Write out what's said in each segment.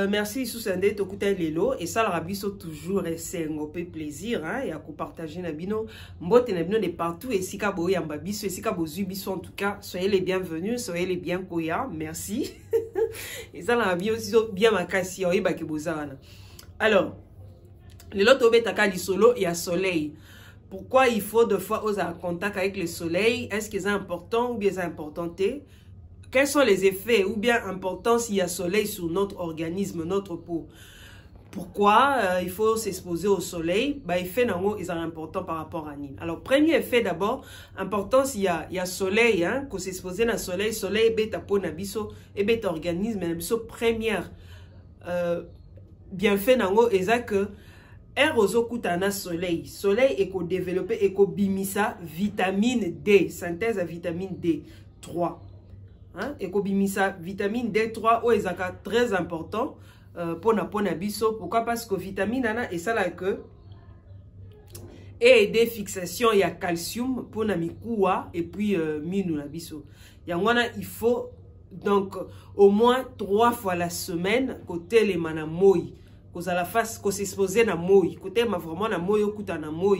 merci Sousande Tokuta Lelo et ça la biso toujours c'est un plaisir hein et à partager na bino mbote na bino de partout et sika boy amba biso et sika bozu biso en tout cas soyez les bienvenus, soyez les bien koya, merci. Et ça la bio aussi bien makasi oyeba ke bozana. Alors, lelo tobetaka di solo et à soleil. Pourquoi il faut deux fois oser en contact avec le soleil? Est-ce que c'est important ou bien c'est important? Quels sont les effets ou bien importants s'il y a soleil sur notre organisme, notre peau? Pourquoi il faut s'exposer au soleil? Bah, effet nango est important par rapport à Nîmes. Alors, premier effet d'abord, important s'il y a soleil, hein, qu'on s'exposer dans le soleil, soleil beta peau nabiso et beta organisme nabiso première bienfait nango est que air ozokutana soleil, soleil est qu'on développe et qu'on bimisa vitamine D, synthèse à vitamine D3. Hein? Et kobimisa vitamine D3 ou ezaka très important pour na biso. Pourquoi? Parce que vitamine ana et ça là que et des fixations il y a calcium pour na mikuwa et puis minu na biso. Yangwana il faut donc au moins 3 fois la semaine côté les mana moi qu'on a la face qu'on s'exposer na moi côté ma vraiment na moi okuta na moi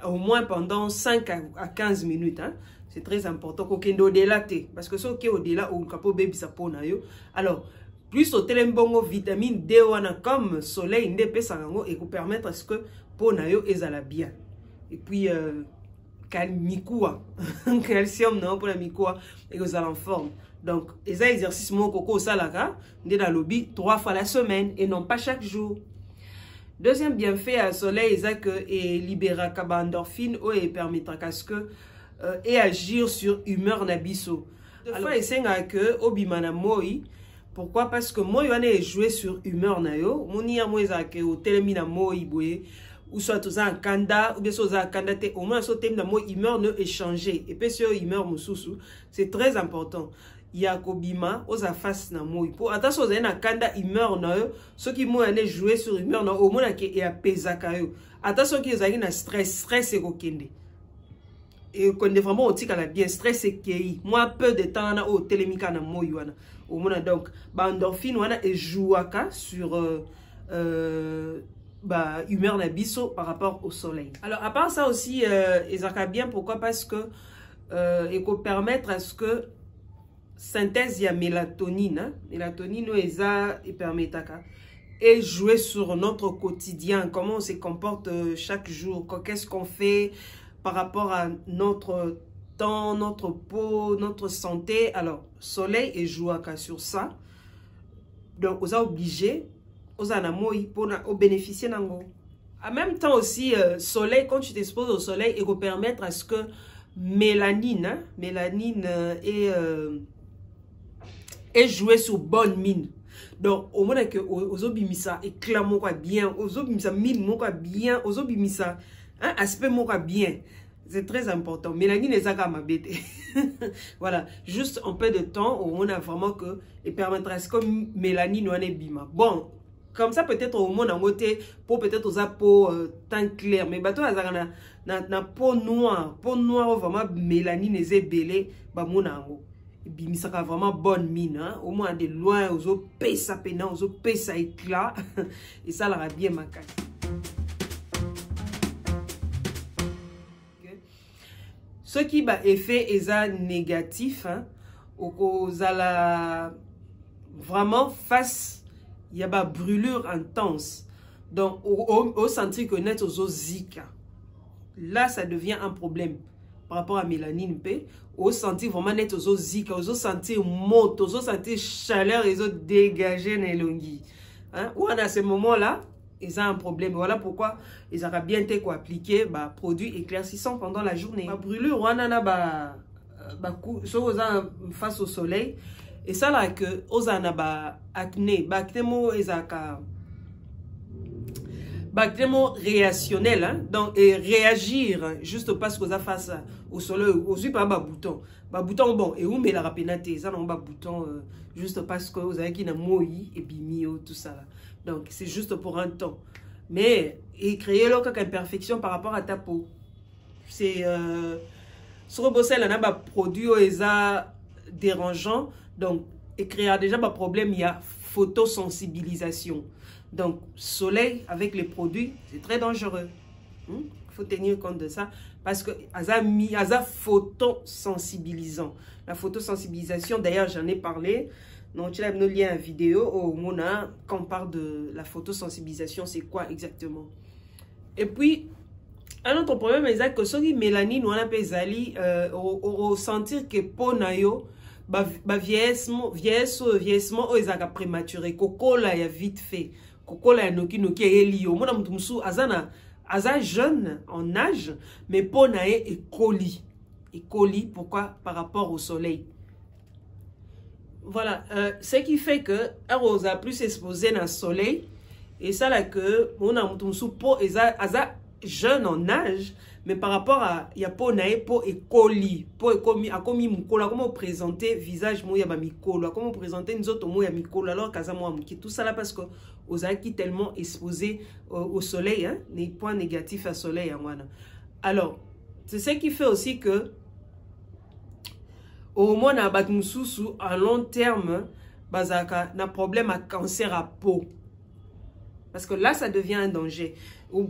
au moins pendant 5 à 15 minutes hein. C'est très important qu'on ait au-delà parce que ce qui est au-delà ou capo baby sa peau na yo. Alors plus au telembongo vitamine D wana comme soleil ndepé sango et pour permettre à ce que peau na yo ezala bien. Et puis calcium non pour la mikoa et aux en forme. Donc les exercices mon coco salaka ndé dans lobby 3 fois la semaine et non pas chaque jour. Deuxième bienfait à soleil c'est que et libéra kaba endorphine et permettra qu'à ce que et agir sur humeur nabiso. Alors c'est que obimana moi. Pourquoi? Parce que moi on est joué sur humeur na yo. Moni ya moi za ke o telemina moi boye ou soit aux en kanda ou bien aux en kanda te au moins so tem na moi humeur ne échanger et puis sur humeur mususu c'est très important. Il y a kobima aux face na moi pour attention aux na kanda humeur na yo ceux qui moi on est joué sur humeur na au moins ke et apesaka yo. Attention qui ezaki na stress et kokende. Et qu'on est vraiment au tika la bien stress et qui moi peu de temps na au télémika na moi wana au moins donc ba endorphine wana et jouaka sur bah humeur na biso par rapport au soleil. Alors à part ça aussi ezaka bien pourquoi? Parce que et qu'on permettre à ce que synthèse ya mélatonine hein? Mélatonine eza et permetaka et jouer sur notre quotidien, comment on se comporte chaque jour, qu'est-ce qu'on fait par rapport à notre temps, notre peau, notre santé. Alors, soleil et jouaka sur ça. Donc, on a obligé, on a pour bénéficier d'ango. En même temps aussi, soleil, quand tu t'exposes au soleil, il va permettre à ce que mélanine, hein, mélanine est jouée sur bonne mine. Donc, au moment que aux obimisa éclat mon quoi bien, aux obimisa mine mon quoi bien, aux obimisa hein, aspect mon quoi bien. C'est très important. Mélanine les a ma bête. Voilà, juste un peu de temps où on a vraiment que et permettra ce que mélanine ou est bima. Bon, comme ça peut-être au monde en côté pour peut-être aux peau teint clair, mais bateau na peau noire vraiment mélanine les belé ba mon ango. Bimisaka vraiment bonne mine hein? Au moins de loin aux autres pesa pena aux autres pesa éclat et ça l'aura bien marqué. Ce qui va effet est négatif hein? Aux la vraiment face il y a ba brûlure intense donc au sentir que net aux zika là ça devient un problème par rapport à mélanine p au sentir vraiment net aux zika aux sentir monte aux sentir chaleur et aux dégager les longues hein ou à ce moment là ils ont un problème. Voilà pourquoi ils auraient bien été quoi appliquer bah produits éclaircissants pendant la journée. Ma brûlure ou anana face au soleil et ça là que aux anaba acné mo ezaka bactémo réactionnel hein? Donc et réagir hein, juste parce que ça face au soleil aussi pas bas bouton bon et où mais la rapénate ça non bas bouton juste parce que vous avez qui na moi et bimio tout ça là. Donc c'est juste pour un temps mais et créer là quelques imperfections par rapport à ta peau c'est sur le bossel on a des produits dérangeants donc et créer déjà un problème il y a photosensibilisation. Donc, soleil avec les produits, c'est très dangereux. Il faut tenir compte de ça parce que Aza photosensibilisant. La photosensibilisation, d'ailleurs, j'en ai parlé. Donc, tu as le lien à vidéo au Mona quand on parle de la photosensibilisation, c'est quoi exactement? Et puis, un autre problème, c'est que si mélanine, on a pesali, ressentir que peau nayo, vieillissement, ils ont prématuré. Coco là, il y a vite fait. Coco là, noki est lié. Mona mutumsu, Aza jeune en âge, mais peau nayo est coli. Et coli, pourquoi? Par rapport au soleil. Voilà, ce qui fait que elle a plus exposé dans le soleil et ça là que on a mutumsu peau Aza jeune en âge, mais par rapport à ya peau nae peau et coli, peau et comme mukolo, comment présenter visage mo ya ba mikolo, comment présenter nous autres mo ya mikolo alors kaza mo amuki tout ça là parce que aux qui tellement exposé au soleil, hein, les points négatifs à soleil hein, voilà. Alors c'est ce qui fait aussi que au moins na batmususu à long terme bazaka na problème à cancer à peau parce que là ça devient un danger.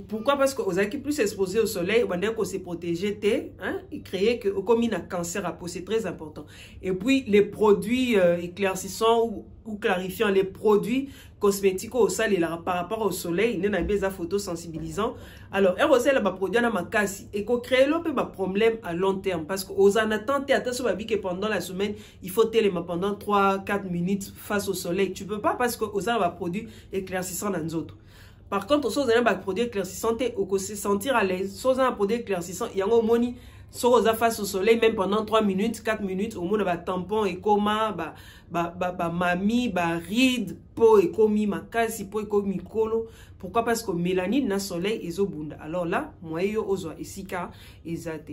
Pourquoi? Parce que aux qui plus exposés au soleil, on qu'on s'est protégé, hein, et créer que comme il a cancer à peau, c'est très important. Et puis les produits éclaircissants ou clarifiants, les produits cosmétiques au sol par rapport au soleil, il y a des photosensibilisants. Alors, et aussi là, produit na makasi et qu'on crée là un problème à long terme parce que aux attentes et attention que pendant la semaine, il faut téléma pendant 3-4 minutes face au soleil. Tu peux pas parce que aux va produit éclaircissant dans nous autres. Par contre, si vous avez un produit éclaircissant, vous se sentir à l'aise. Si vous avez un produit éclaircissant, il y a un moni, si vous avez face au soleil, même pendant 3 minutes, 4 minutes, au moins, tampon et coma, mami, ride, peau et komi, makasi, peau et komi, kolo. Pourquoi? Parce que mélanine, na soleil, et zobunda. Alors là, moi, yo, ozo, et sika, et zate.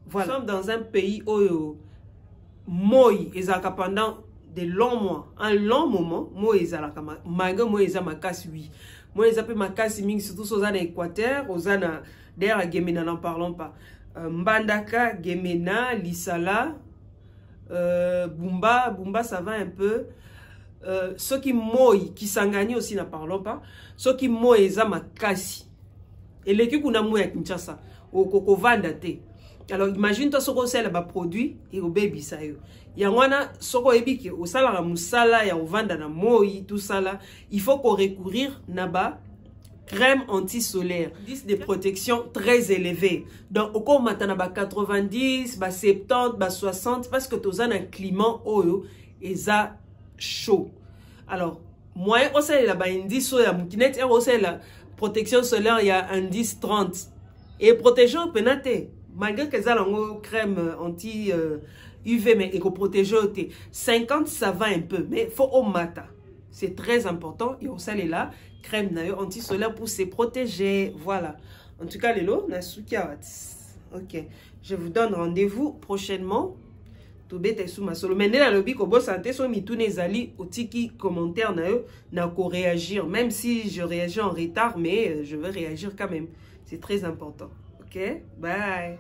Voilà. Nous sommes dans un pays où, moi, et zaka pendant de longs mois, un long moment, moi, et zaka, malgré moi, et zaka, makasi, oui. Moi, les appelle Makasi Ming, surtout aux en Équateur, aux en d'ailleurs, Gemena, n'en parlons pas. Mbandaka, Gemena, Lissala, Bumba, ça va un peu. Ceux qui moï, qui s'engagent aussi, n'en parlons pas. Ceux qui moï, ils ont Makasi. Et l'équipe qu'on a moï à Kinshasa, au Koko Vandate. Alors, imagine-toi ce qu'on sait là-bas produit et au baby ça y a wana soko ebiki au sala la musala ya ovanda na moi tout ça là il faut qu'on recourir naba crème anti-solaire 10 de protection très élevée donc au matana ba 90 ba 70 ba 60 parce que tu as un climat oyo eza chaud alors moi au sala la ba indice so ya mukinet et au sala la protection solaire il y a un 10 30 et protégeant penate malgré que ça la crème anti UV mais éco-protégé 50 ça va un peu mais faut au matin c'est très important et on s'allait là crème anti-solaire pour se protéger voilà en tout cas les lots ok je vous donne rendez-vous prochainement tout bête sous ma solo mais la lobby ko bo santé so mi tous les ali au tiki commentaire na ko réagir même si je réagis en retard mais je vais réagir quand même c'est très important ok bye.